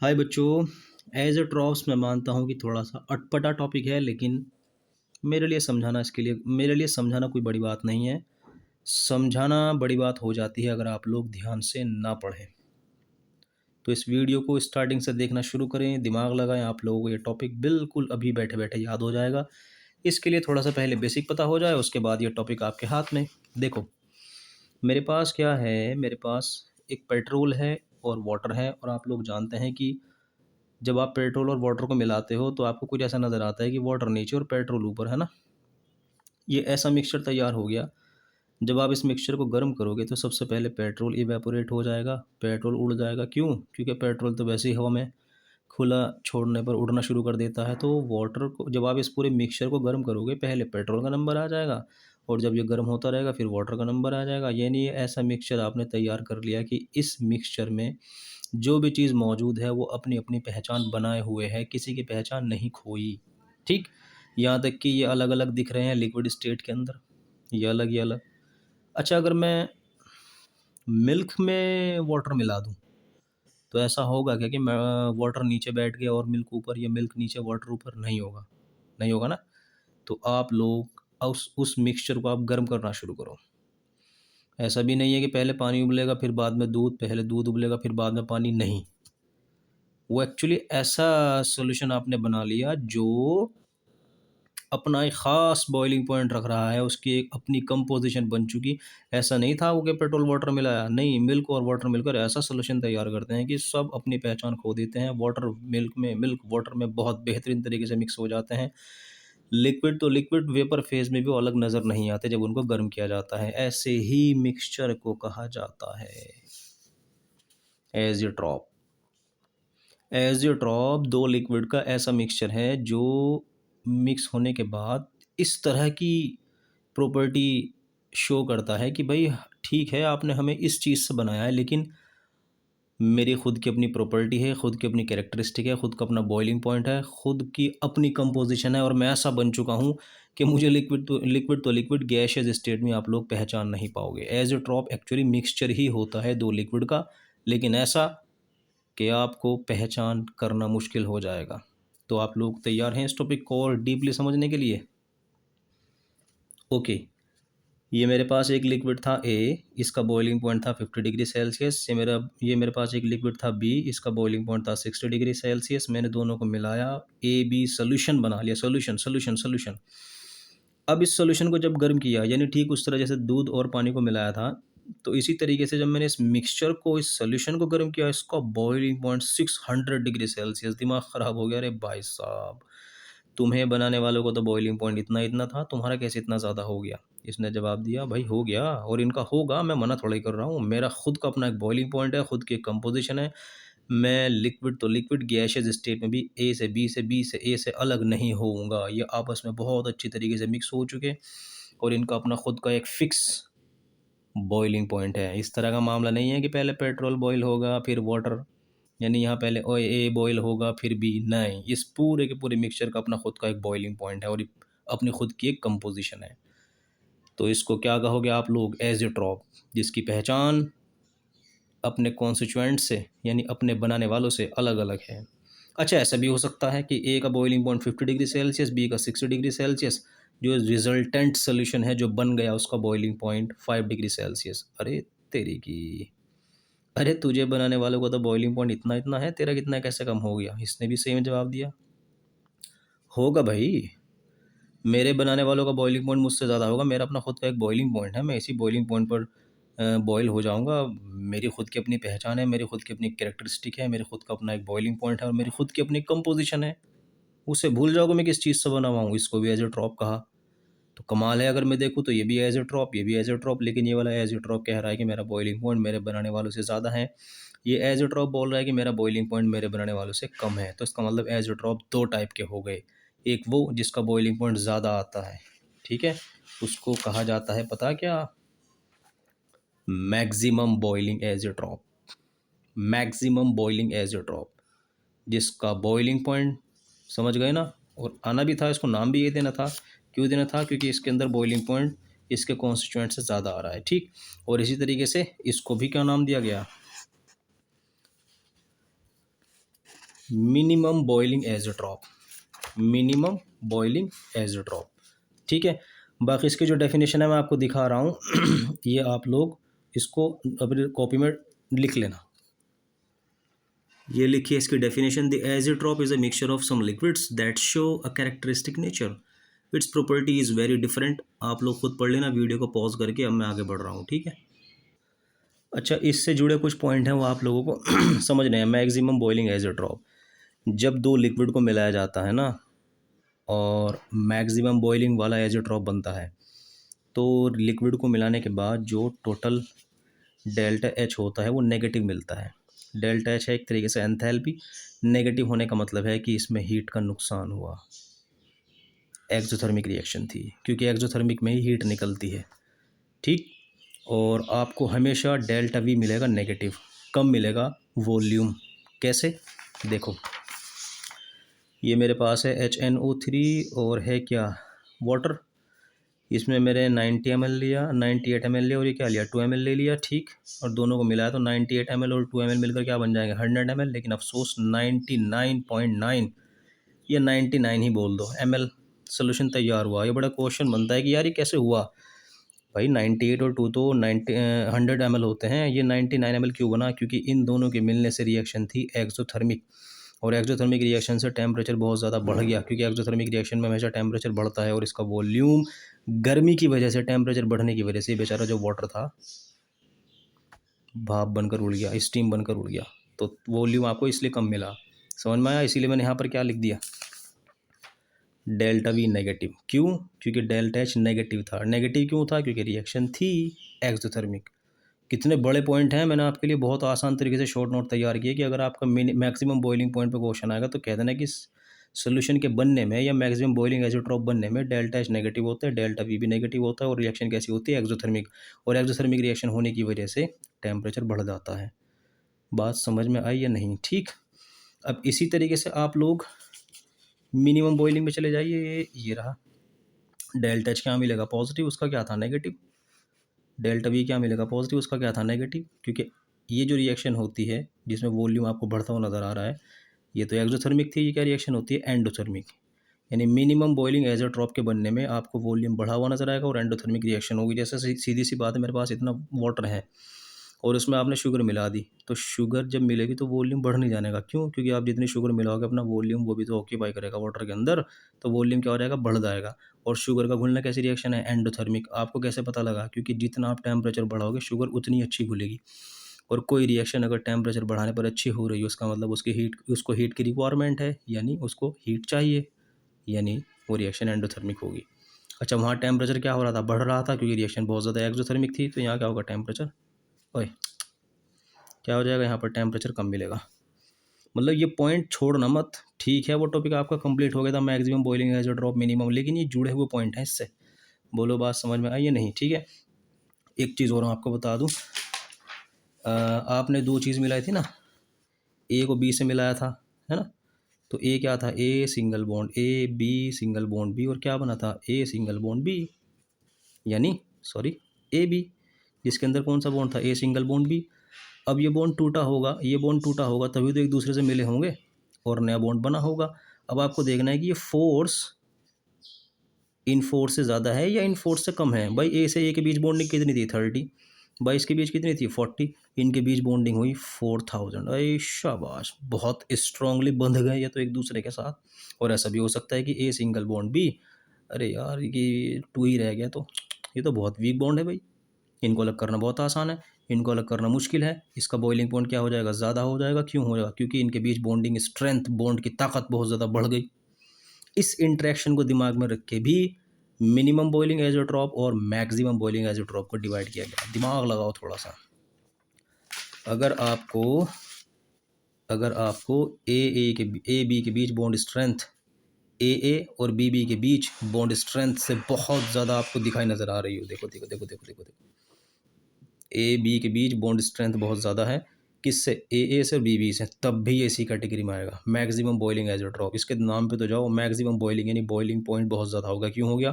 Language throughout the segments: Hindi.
हाय बच्चों। एज अ ड्रॉप्स मैं मानता हूँ कि थोड़ा सा अटपटा टॉपिक है, लेकिन मेरे लिए समझाना कोई बड़ी बात नहीं है। समझाना बड़ी बात हो जाती है अगर आप लोग ध्यान से ना पढ़ें। तो इस वीडियो को स्टार्टिंग से देखना शुरू करें, दिमाग लगाएं, आप लोगों को ये टॉपिक बिल्कुल अभी बैठे बैठे याद हो जाएगा। इसके लिए थोड़ा सा पहले बेसिक पता हो जाए, उसके बाद ये टॉपिक आपके हाथ में। देखो, मेरे पास क्या है, मेरे पास एक पेट्रोल है और वाटर है, और आप लोग जानते हैं कि जब आप पेट्रोल और वाटर को मिलाते हो तो आपको कुछ ऐसा नज़र आता है कि वाटर नीचे और पेट्रोल ऊपर, है ना। ये ऐसा मिक्सचर तैयार हो गया। जब आप इस मिक्सचर को गर्म करोगे तो सबसे पहले पेट्रोल इवेपोरेट हो जाएगा, पेट्रोल उड़ जाएगा। क्यों? क्योंकि पेट्रोल तो वैसे ही हवा में खुला छोड़ने पर उड़ना शुरू कर देता है। तो वाटर को जब आप इस पूरे मिक्सचर को गर्म करोगे, पहले पेट्रोल का नंबर आ जाएगा, और जब ये गर्म होता रहेगा फिर वाटर का नंबर आ जाएगा। यानी ये ऐसा मिक्सचर आपने तैयार कर लिया कि इस मिक्सचर में जो भी चीज़ मौजूद है वो अपनी अपनी पहचान बनाए हुए है, किसी की पहचान नहीं खोई। ठीक। यहाँ तक कि ये अलग अलग दिख रहे हैं लिक्विड स्टेट के अंदर, ये अलग ये अलग। अच्छा, अगर मैं मिल्क में वाटर मिला दूँ तो ऐसा होगा क्या कि मैं वाटर नीचे बैठ गया और मिल्क ऊपर, या मिल्क नीचे वाटर ऊपर? नहीं होगा, नहीं होगा ना। तो आप लोग उस मिक्सचर को आप गर्म करना शुरू करो। ऐसा भी नहीं है कि पहले पानी उबलेगा फिर बाद में दूध, पहले दूध उबलेगा फिर बाद में पानी, नहीं। वो एक्चुअली ऐसा सॉल्यूशन आपने बना लिया जो अपना एक ख़ास बॉइलिंग पॉइंट रख रहा है, उसकी एक अपनी कंपोजिशन बन चुकी। ऐसा नहीं था वो कि पेट्रोल वाटर मिलाया, नहीं, मिल्क और वाटर मिलकर ऐसा सॉल्यूशन तैयार करते हैं कि सब अपनी पहचान खो देते हैं। वाटर मिल्क में, मिल्क वाटर में बहुत बेहतरीन तरीके से मिक्स हो जाते हैं। लिक्विड तो लिक्विड वेपर फेज़ में भी वो अलग नज़र नहीं आते जब उनको गर्म किया जाता है। ऐसे ही मिक्सचर को कहा जाता है as a drop. As A drop दो लिक्विड का ऐसा मिक्सचर है जो मिक्स होने के बाद इस तरह की प्रॉपर्टी शो करता है कि भाई ठीक है, आपने हमें इस चीज़ से बनाया है, लेकिन मेरी खुद की अपनी प्रॉपर्टी है, खुद की अपनी कैरेक्टरिस्टिक है, खुद का अपना बॉइलिंग पॉइंट है, खुद की अपनी कंपोजिशन है, और मैं ऐसा बन चुका हूँ कि मुझे लिक्विड गैशियस स्टेट में आप लोग पहचान नहीं पाओगे। As a drop actually mixture ही होता है दो लिक्विड का, लेकिन ऐसा कि आपको पहचान करना मुश्किल हो जाएगा। तो आप लोग तैयार हैं इस टॉपिक को और डीपली समझने के लिए? ओके। ये मेरे पास एक लिक्विड था ए, इसका बॉइलिंग पॉइंट था 50 डिग्री सेल्सियस। ये मेरे पास एक लिक्विड था बी, इसका बॉइलिंग पॉइंट था 60 डिग्री सेल्सियस। मैंने दोनों को मिलाया, ए बी सोल्यूशन बना लिया। Solution solution solution. अब इस सॉल्यूशन को जब गर्म किया, यानी ठीक उस तरह जैसे दूध और पानी को मिलाया था, तो इसी तरीके से जब मैंने इस मिक्सचर को, इस सॉल्यूशन को गर्म किया, इसका बॉइलिंग पॉइंट 600 डिग्री सेल्सियस। दिमाग ख़राब हो गया। अरे भाई साहब, तुम्हें बनाने वालों को तो बॉइलिंग पॉइंट इतना इतना था, तुम्हारा कैसे इतना ज़्यादा हो गया? इसने जवाब दिया, भाई हो गया, और इनका होगा, मैं मना थोड़ा ही कर रहा हूँ। मेरा खुद का अपना एक बॉइलिंग पॉइंट है, खुद की एक कंपोजिशन है। मैं लिक्विड तो लिक्विड गैशियस स्टेट में भी ए से बी से बी से ए से अलग नहीं होऊंगा। ये आपस में बहुत अच्छी तरीके से मिक्स हो चुके, और इनका अपना खुद का एक फिक्स बॉइलिंग पॉइंट है। इस तरह का मामला नहीं है कि पहले पेट्रोल बॉयल होगा फिर वाटर, यानी यहाँ पहले ओ ए बॉयल होगा फिर बी, नहीं। इस पूरे के पूरे मिक्सचर का अपना खुद का एक बॉइलिंग पॉइंट है और अपनी खुद की एक कंपोजिशन है। तो इसको क्या कहोगे आप लोग? एज ए ड्रॉप, जिसकी पहचान अपने कॉन्स्टिट्यूएंट से, यानी अपने बनाने वालों से अलग अलग है। अच्छा, ऐसा भी हो सकता है कि ए का boiling point 50 degree Celsius, B का 60 डिग्री सेल्सियस, जो रिजल्टेंट सोल्यूशन है जो बन गया उसका बॉइलिंग पॉइंट 5 डिग्री सेल्सियस। अरे तेरी की, अरे तुझे बनाने वालों का तो बॉइलिंग पॉइंट इतना इतना है, तेरा कितना कैसे कम हो गया? इसने भी सेम जवाब दिया। होगा भाई, मेरे बनाने वालों का बॉइलिंग पॉइंट मुझसे ज़्यादा होगा। मेरा अपना खुद का एक बॉइलिंग पॉइंट है, मैं इसी बॉइलिंग पॉइंट पर बॉयल हो जाऊंगा। मेरी खुद की अपनी पहचान है, मेरी खुद की अपनी कैरेक्टरिस्टिक है, मेरे खुद का अपना एक बॉइलिंग पॉइंट है, और मेरी खुद की अपनी कंपोजिशन है। उसे भूल जाओगे मैं किस चीज़ से बना हुआ हूँ। इसको भी एज ए ड्रॉप कहा, तो कमाल है। अगर मैं देखूँ तो ये भी एज ए ड्रॉप, ये भी एज ए ड्रॉप, लेकिन ये वाला एज ए ड्रॉप कह रहा है कि मेरा बॉइलिंग पॉइंट मेरे बनाने वालों से ज़्यादा है। ये एज ए ड्रॉप बोल रहा है कि मेरा बॉइलिंग पॉइंट मेरे बनाने वालों से कम है। तो इसका मतलब एज ए ड्रॉप दो टाइप के हो गए। एक वो जिसका बॉइलिंग पॉइंट ज़्यादा आता है, ठीक है, उसको कहा जाता है, पता क्या? मैक्सिमम बॉइलिंग एज ए ड्रॉप। मैक्सिमम बॉइलिंग एज ए ड्रॉप, जिसका बॉइलिंग पॉइंट, समझ गए ना? और आना भी था, इसको नाम भी ये देना था। क्यों देना था? क्योंकि इसके अंदर बॉइलिंग पॉइंट इसके कॉन्स्टिट्यूएंट से ज़्यादा आ रहा है, ठीक। और इसी तरीके से इसको भी क्या नाम दिया गया? मिनिमम बॉइलिंग एज़ोट्रॉप, मिनिमम बॉइलिंग एज़ोट्रॉप, ठीक है। बाकी इसकी जो डेफिनेशन है मैं आपको दिखा रहा हूँ ये आप लोग इसको अपनी कॉपी में लिख लेना। ये लिखिए इसकी definition, the azeotrope is a mixture of some liquids that show a characteristic nature, its property is very different. आप लोग खुद पढ़ लेना वीडियो को पॉज करके, अब मैं आगे बढ़ रहा हूँ, ठीक है। अच्छा, इससे जुड़े कुछ पॉइंट हैं वो आप लोगों को समझने हैं। मैक्सिमम बॉइलिंग एज़ोट्रॉप, जब दो लिक्विड को मिलाया जाता है ना और मैक्सिमम बॉइलिंग वाला एज़ोट्रॉप बनता है, तो लिक्विड को मिलाने के बाद जो टोटल डेल्टा एच होता है वो नेगेटिव मिलता है। डेल्टा एच है एक तरीके से एंथैल्पी, नेगेटिव होने का मतलब है कि इसमें हीट का नुकसान हुआ, एक्सोथर्मिक रिएक्शन थी, क्योंकि एक्सोथर्मिक में ही हीट निकलती है, ठीक। और आपको हमेशा डेल्टा वी मिलेगा नेगेटिव, कम मिलेगा वॉल्यूम। कैसे, देखो ये मेरे पास है HNO3 और है क्या, वाटर। इसमें मैंने 90 ml लिया, 98 ml लिया, और ये क्या लिया, 2 ml ले लिया, ठीक। और दोनों को मिलाया तो 98 ml और 2 ml मिलकर क्या बन जाएंगे, 100 ml। लेकिन अफसोस 99.9 या 99 ही बोल दो ml सोल्यूशन तैयार हुआ। ये बड़ा क्वेश्चन बनता है कि यार ये कैसे हुआ भाई, 98 और 2 तो 100 ml होते हैं, ये 99 ml क्यों बना, क्योंकि इन दोनों के मिलने से रिएक्शन थी एक्सोथर्मिक, और एक्सोथर्मिक रिएक्शन से टेम्परेचर बहुत ज़्यादा बढ़ गया, क्योंकि एक्सोथर्मिक रिएक्शन में हमेशा टेम्परेचर बढ़ता है और इसका वॉल्यूम गर्मी की वजह से, टेम्परेचर बढ़ने की वजह से बेचारा जो वाटर था भाप बनकर उड़ गया, स्टीम बनकर उड़ गया, तो वॉल्यूम आपको इसलिए कम मिला। समझ में आया, इसीलिए मैंने यहाँ पर क्या लिख दिया, डेल्टा वी नेगेटिव। क्यों, क्योंकि डेल्टा एच नेगेटिव था। नेगेटिव क्यों था, क्योंकि रिएक्शन थी एक्सोथर्मिक। कितने बड़े पॉइंट हैं, मैंने आपके लिए बहुत आसान तरीके से शॉर्ट नोट तैयार किए कि अगर आपका मैक्सिमम बॉइलिंग पॉइंट पे क्वेश्चन आएगा तो कह देना कि सोल्यूशन के बनने में या मैक्सिमम बॉइलिंग एज़ोट्रॉप बनने में डेल्टा एच नेगेटिव होता है, डेल्टा वी भी नेगेटिव होता है, और रिएक्शन कैसी होती है, एक्सोथर्मिक। और एक्सोथर्मिक रिएक्शन होने की वजह से टेम्परेचर बढ़ जाता है। बात समझ में आई या नहीं, ठीक। अब इसी तरीके से आप लोग मिनिमम बॉइलिंग में चले जाइए, ये रहा डेल्टा एच क्या मिलेगा, पॉजिटिव, उसका क्या था, नेगेटिव। डेल्टा वी क्या मिलेगा, पॉजिटिव, उसका क्या था, नेगेटिव। क्योंकि ये जो रिएक्शन होती है जिसमें वॉल्यूम आपको बढ़ता हुआ नज़र आ रहा है, ये तो एक्सोथर्मिक थी, ये क्या रिएक्शन होती है, एंडोथर्मिक। यानी मिनिमम बॉइलिंग एज़ोट्रॉप के बनने में आपको वॉल्यूम बढ़ा हुआ नजर आएगा और एंडोथर्मिक रिएक्शन होगी। जैसे सीधी सी बात है, मेरे पास इतना वाटर है और उसमें आपने शुगर मिला दी, तो शुगर जब मिलेगी तो वॉल्यूम बढ़ नहीं जाने का। क्यों, क्योंकि आप जितनी शुगर मिलाओगे अपना वॉल्यूम वो भी तो ऑक्यूपाई करेगा वाटर के अंदर, तो वॉल्यूम क्या हो जाएगा, बढ़ जाएगा। और शुगर का घुलना कैसी रिएक्शन है, एंडोथर्मिक। आपको कैसे पता लगा, क्योंकि जितना आप टेम्परेचर बढ़ाओगे शुगर उतनी अच्छी घुलेगी। और कोई रिएक्शन अगर टेम्परेचर बढ़ाने पर अच्छी हो रही है, उसका मतलब उसको हीट की रिक्वायरमेंट है, यानी उसको हीट चाहिए, यानी वो रिएक्शन एंडोथर्मिक होगी। अच्छा, वहाँ टेम्परेचर क्या हो रहा था, बढ़ रहा था, क्योंकि रिएक्शन बहुत ज़्यादा एक्सोथर्मिक थी, तो यहाँ क्या होगा, टेम्परेचर ओए क्या हो जाएगा, यहाँ पर टेम्परेचर कम मिलेगा। मतलब ये पॉइंट छोड़ना मत, ठीक है। वो टॉपिक आपका कंप्लीट हो गया था, मैक्सिमम बॉइलिंग एज़ोट्रॉप मिनिमम, लेकिन ये जुड़े हुए पॉइंट हैं इससे। बोलो बात समझ में आई या नहीं, ठीक है। एक चीज़ और आपको बता दूँ, आपने दो चीज़ मिलाई थी ना, ए को बी से मिलाया था, है ना। तो ए क्या था, A single bond A, B single bond B, और क्या बना था, ए सिंगल बॉन्ड बी, यानी सॉरी ए बी, जिसके अंदर कौन सा बॉन्ड था, ए सिंगल बॉन्ड बी। अब ये बॉन्ड टूटा होगा, ये बॉन्ड टूटा होगा तभी तो एक दूसरे से मिले होंगे और नया बॉन्ड बना होगा। अब आपको देखना है कि ये फोर्स इन फोर्स से ज़्यादा है या इन फोर्स से कम है। भाई ए से ए के बीच बॉन्डिंग कितनी थी, 30, बाई इसके बीच कितनी थी, 40, इनके बीच बॉन्डिंग हुई 4000। अरे शाबाश, बहुत स्ट्रांगली बंध गए ये तो एक दूसरे के साथ। और ऐसा भी हो सकता है कि ए सिंगल बॉन्ड बी, अरे यार ये टू ही रह गया, तो ये तो बहुत वीक बॉन्ड है भाई, इनको अलग करना बहुत आसान है, इनको अलग करना मुश्किल है। इसका बॉइलिंग पॉइंट क्या हो जाएगा, ज़्यादा हो जाएगा। क्यों हो जाएगा, क्योंकि इनके बीच बॉन्डिंग स्ट्रेंथ, बॉन्ड की ताकत बहुत ज़्यादा बढ़ गई। इस इंटरेक्शन को दिमाग में रख के भी मिनिमम बॉइलिंग एज़ोट्रॉप और मैक्सिमम बॉइलिंग एज़ोट्रॉप को डिवाइड किया गया। दिमाग लगाओ थोड़ा सा। अगर आपको अगर आपको ए बी के बीच बॉन्ड स्ट्रेंथ, ए और बी के बीच बॉन्ड स्ट्रेंथ से बहुत ज़्यादा आपको दिखाई नज़र आ रही हो, देखो देखो देखो देखो देखो देखो, ए बी के बीच बॉन्ड स्ट्रेंथ बहुत ज़्यादा है, किससे, ए से, बी से, तब भी इसी कैटेगरी में आएगा मैक्सिमम बॉइलिंग एज़ोट्रॉप। इसके नाम पे तो जाओ, मैक्सिमम बॉइलिंग, यानी बॉइलिंग पॉइंट बहुत ज़्यादा होगा। क्यों हो गया,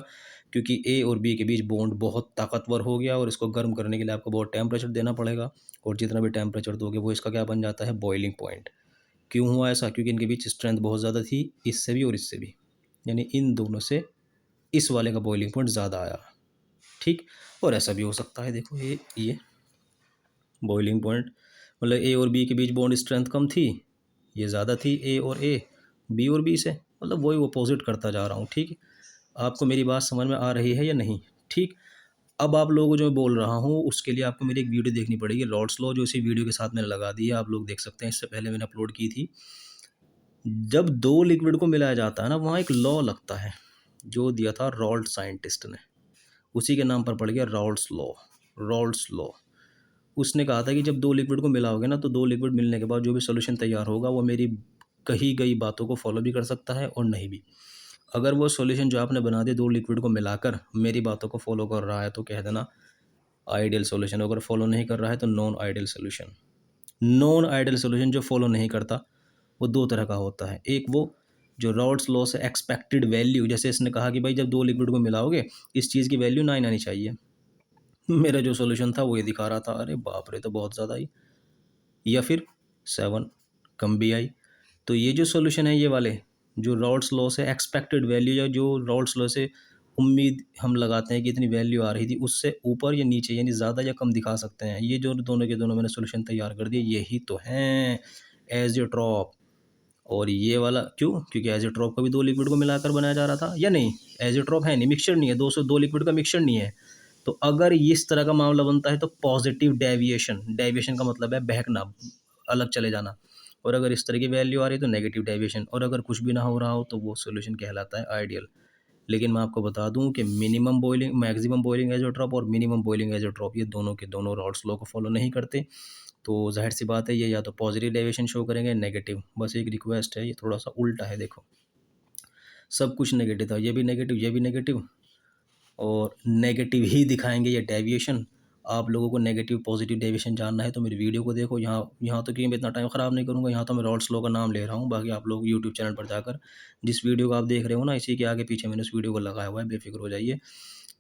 क्योंकि ए और बी के बीच बॉन्ड बहुत ताकतवर हो गया और इसको गर्म करने के लिए आपको बहुत टेम्परेचर देना पड़ेगा, और जितना भी टेम्परेचर दोगे वो इसका क्या बन जाता है, बॉइलिंग पॉइंट। क्यों हुआ ऐसा? क्योंकि इनके बीच स्ट्रेंथ बहुत ज़्यादा थी, इससे भी और इससे भी, यानी इन दोनों से इस वाले का बॉइलिंग पॉइंट ज़्यादा आया, ठीक। और ऐसा भी हो सकता है, देखो ये बॉइलिंग पॉइंट, मतलब ए और बी के बीच बॉन्ड स्ट्रेंथ कम थी, ये ज़्यादा थी ए और ए, बी और बी से, मतलब वही अपोजिट करता जा रहा हूँ, ठीक। आपको मेरी बात समझ में आ रही है या नहीं? ठीक। अब आप लोगों को जो मैं बोल रहा हूँ उसके लिए आपको मेरी एक वीडियो देखनी पड़ेगी, रॉल्स लॉ, जो इसी वीडियो के साथ मैंने लगा दी है, आप लोग देख सकते हैं, इससे पहले मैंने अपलोड की थी। जब दो लिक्विड को मिलाया जाता है ना, वहाँ एक लॉ लगता है जो दिया था रॉल्ट साइंटिस्ट ने, उसी के नाम पर पड़ गया रॉल्स लॉ। रॉल्स लॉ, उसने कहा था कि जब दो लिक्विड को मिलाओगे ना, तो दो लिक्विड मिलने के बाद जो भी सोल्यूशन तैयार होगा वो मेरी कही गई बातों को फॉलो भी कर सकता है और नहीं भी। अगर वो सॉल्यूशन जो आपने बना दिया दो लिक्विड को मिलाकर मेरी बातों को फॉलो कर रहा है तो कह देना आइडियल सॉल्यूशन, अगर फॉलो नहीं कर रहा है तो non ideal solution. Non ideal solution जो फॉलो नहीं करता वो दो तरह का होता है, एक वो जो रॉल्स लॉ से एक्सपेक्टेड वैल्यू, जैसे इसने कहा कि भाई जब दो लिक्विड को मिलाओगे इस चीज़ की वैल्यू 9 आनी चाहिए, मेरा जो सॉल्यूशन था वो ये दिखा रहा था, अरे बाप रे तो बहुत ज़्यादा आई, या फिर 7 कम भी आई। तो ये जो सॉल्यूशन है ये वाले जो रॉल्स लॉ से एक्सपेक्टेड वैल्यू या जो रॉल्स लॉ से उम्मीद हम लगाते हैं कि इतनी वैल्यू आ रही थी उससे ऊपर या नीचे, यानी ज़्यादा या कम दिखा सकते हैं, ये जो दोनों के दोनों मैंने सॉल्यूशन तैयार कर दिए यही तो हैं एज़ोट्रॉप। और ये वाला क्यों? क्योंकि एज़ोट्रॉप का भी दो लिक्विड को मिलाकर बनाया जा रहा था, या नहीं? एज़ोट्रॉप है नहीं, मिक्सचर नहीं है, दो लिक्विड का मिक्सचर नहीं है। तो अगर इस तरह का मामला बनता है तो पॉजिटिव डेविएशन, डेविएशन का मतलब है बहकना, अलग चले जाना, और अगर इस तरह की वैल्यू आ रही है तो नेगेटिव डेविएशन, और अगर कुछ भी ना हो रहा हो तो वो सॉल्यूशन कहलाता है आइडियल। लेकिन मैं आपको बता दूं कि मिनिमम बॉइलिंग, मैक्सिमम बॉइलिंग एज़ोट्रॉप और मिनिमम बॉइलिंग एज़ोट्रॉप ये दोनों के दोनों रॉल्स लॉ को फॉलो नहीं करते। तो ज़ाहिर सी बात है ये या तो पॉजिटिव डेविएशन शो करेंगे नेगेटिव। बस एक रिक्वेस्ट है, ये थोड़ा सा उल्टा है, देखो सब कुछ नेगेटिव था, ये भी नेगेटिव, ये भी नेगेटिव, और नेगेटिव ही दिखाएंगे ये डेविएशन। आप लोगों को नेगेटिव पॉजिटिव डेविएशन जानना है तो मेरी वीडियो को देखो, यहाँ तो कि मैं इतना टाइम ख़राब नहीं करूँगा, यहाँ तो मैं रॉल्स लॉ का नाम ले रहा हूँ, बाकी आप लोग यूट्यूब चैनल पर जाकर जिस वीडियो को आप देख रहे हो ना इसी के आगे पीछे मैंने उस वीडियो को लगाया हुआ है, बेफिक्र हो जाइए।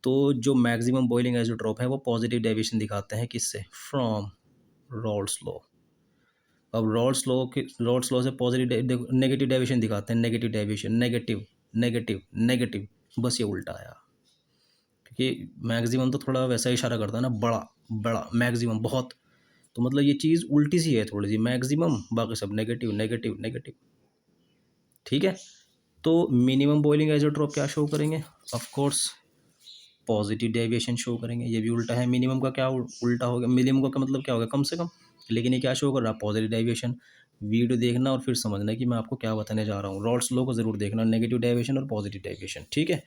तो जो मैक्सिमम बॉइलिंग एज़ोट्रॉप है वो पॉजिटिव डेविएशन दिखाते हैं, किससे? From Rawls law. अब रॉल्स लॉ से पॉजिटिव नेगेटिव डेविएशन दिखाते हैं, negative deviation, negative negative negative, बस ये उल्टा आया। क्योंकि मैक्सिमम तो थोड़ा वैसा इशारा करता है ना, बड़ा बड़ा, मैक्सिमम बहुत, तो मतलब ये चीज़ उल्टी सी है थोड़ी सी, मैक्सिमम बाकी सब नेगेटिव नेगेटिव नेगेटिव, ठीक है। तो मिनिमम बॉइलिंग एज़ोट्रॉप क्या शो करेंगे? Of course positive deviation show करेंगे, ये भी उल्टा है। मिनिमम का क्या उल्टा हो गया? मिनिमम का मतलब क्या होगा? कम से कम, लेकिन ये क्या शो कर रहा है? Positive deviation. वीडियो देखना और फिर समझना कि मैं आपको क्या बताने जा रहा हूँ, रॉल्स लॉ को ज़रूर देखना, नेगेटिव डेविएशन और पॉजिटिव डेविएशन, ठीक है।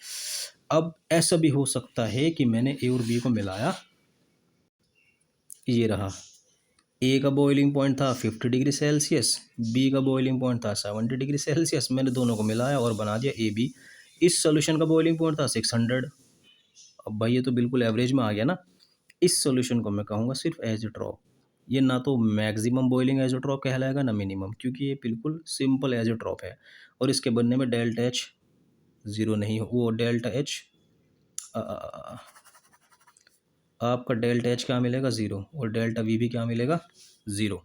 अब ऐसा भी हो सकता है कि मैंने ए और बी को मिलाया, ये रहा, ए का बॉइलिंग पॉइंट था 50 डिग्री सेल्सियस, बी का बॉइलिंग पॉइंट था 70 डिग्री सेल्सियस, मैंने दोनों को मिलाया और बना दिया ए बी। इस सॉल्यूशन का बॉइलिंग पॉइंट था 600। अब भाई ये तो बिल्कुल एवरेज में आ गया ना। इस सॉल्यूशन को मैं कहूँगा सिर्फ एज़ोट्रॉप। ये ना तो मैक्सिमम बॉइलिंग एज़ोट्रॉप कहलाएगा ना मिनिमम, क्योंकि ये बिल्कुल सिंपल एज़ोट्रॉप है और इसके बनने में डेल्टा एच ज़ीरो नहीं हो, वो डेल्टा एच आपका डेल्टा एच क्या मिलेगा? ज़ीरो, और डेल्टा वी भी क्या मिलेगा? ज़ीरो।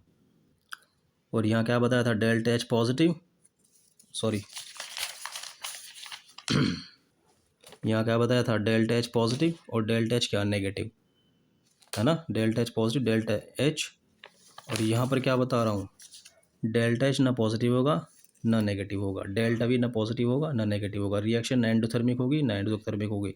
और यहाँ क्या बताया था? डेल्टा एच पॉजिटिव, सॉरी यहाँ क्या बताया था? डेल्टा एच पॉजिटिव और डेल्टा एच क्या? नेगेटिव, है ना। Delta H positive, delta H, और यहाँ पर क्या बता रहा हूँ? डेल्टा एच ना पॉजिटिव होगा ना नेगेटिव होगा, डेल्टा वी ना पॉजिटिव होगा ना नेगेटिव होगा, रिएक्शन ना एंडोथर्मिक होगी ना एक्सोथर्मिक होगी,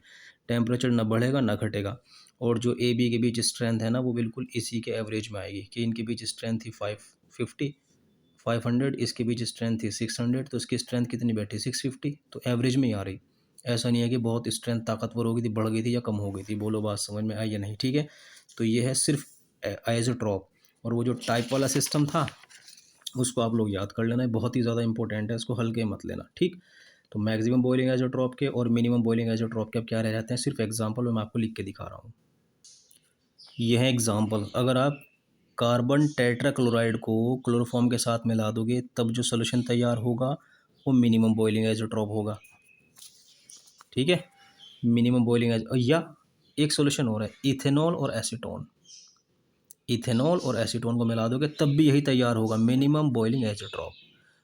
टेम्परेचर ना बढ़ेगा ना घटेगा, और जो ए बी के बीच स्ट्रेंथ है ना वो बिल्कुल इसी के एवरेज में आएगी, कि इनके बीच स्ट्रेंथ थी 550 500, इसके बीच स्ट्रेंथ थी 600, तो इसकी स्ट्रेंथ कितनी बैठी? 650, तो एवरेज में ही आ रही। ऐसा नहीं है कि बहुत स्ट्रेंथ ताकतवर हो गई थी, बढ़ गई थी या कम हो गई थी। बोलो बात समझ में आई या नहीं? ठीक है, तो ये है सिर्फ आइसोट्रॉप। और वो जो टाइप वाला सिस्टम था उसको आप लोग याद कर लेना, बहुत ही ज़्यादा इंपॉर्टेंट है, इसको हल्के मत लेना, ठीक। तो मैक्सिमम बॉइलिंग आइसोट्रॉप के और मिनिमम बॉइलिंग आइसोट्रॉप के अब क्या रह जाते हैं? सिर्फ एग्जांपल मैं आपको लिख के दिखा रहा हूँ। ये है एग्जांपल, अगर आप कार्बन टेट्राक्लोराइड को क्लोरोफॉर्म के साथ मिला दोगे तब जो सोल्यूशन तैयार होगा वो मिनिमम बॉइलिंग आइसोट्रॉप होगा, ठीक है। मिनिमम बॉइलिंग, या एक सोल्यूशन और है, इथेनॉल और एसीटोन। इथेनॉल और एसीटोन को मिला दोगे तब भी यही तैयार होगा, मिनिमम बॉइलिंग आइसोट्रॉप।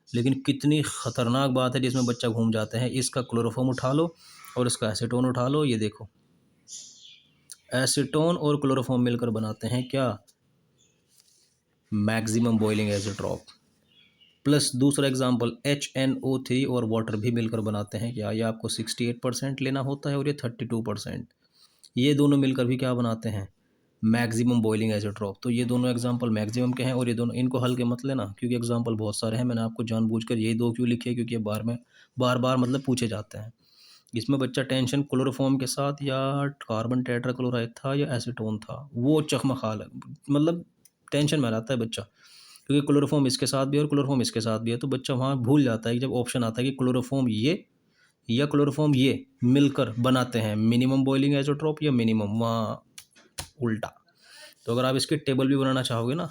लेकिन कितनी ख़तरनाक बात है जिसमें बच्चा घूम जाता है। इसका क्लोरोफॉर्म उठा लो और इसका एसीटोन उठा लो, ये देखो एसीटोन और क्लोरोफॉर्म मिलकर बनाते हैं क्या, मैक्सिमम बॉइलिंग एज़ोट्रॉप। प्लस दूसरा एग्जांपल HNO3 और वाटर भी मिलकर बनाते हैं क्या, ये आपको 68% लेना होता है और ये 32%। ये दोनों मिलकर भी क्या बनाते हैं, मैक्सिमम बॉइलिंग एज़ोट्रॉप। तो ये दोनों एग्जांपल मैक्सिमम के हैं और ये दोनों, इनको हल्के मत लेना क्योंकि एग्जांपल बहुत सारे हैं। मैंने आपको जानबूझकर यही दो क्यों लिखे, क्योंकि ये बार बार मतलब पूछे जाते हैं। इसमें बच्चा टेंशन क्लोरोफॉर्म के साथ या कार्बन टेट्राक्लोराइड था या एसीटोन था, वो चकमा खा मतलब टेंशन में रहता है बच्चा, क्योंकि क्लोरोफॉर्म इसके साथ भी है और क्लोरोफॉर्म इसके साथ भी है। तो बच्चा वहाँ भूल जाता है कि जब ऑप्शन आता है कि क्लोरोफॉर्म ये या क्लोरोफॉर्म ये मिलकर बनाते हैं मिनिमम बॉइलिंग एज़ोट्रॉप या मिनिमम, वहाँ उल्टा। तो अगर आप इसकी टेबल भी बनाना चाहोगे ना,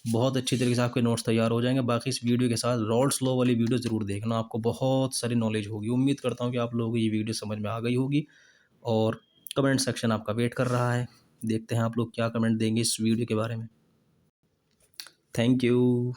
बहुत अच्छी तरीके से आपके नोट्स तैयार हो जाएंगे। बाकी इस वीडियो के साथ रॉल्स लॉ वाली वीडियो ज़रूर देखना, आपको बहुत सारी नॉलेज होगी। उम्मीद करता हूँ कि आप लोगों को ये वीडियो समझ में आ गई होगी और कमेंट सेक्शन आपका वेट कर रहा है। देखते हैं आप लोग क्या कमेंट देंगे इस वीडियो के बारे में। Thank you.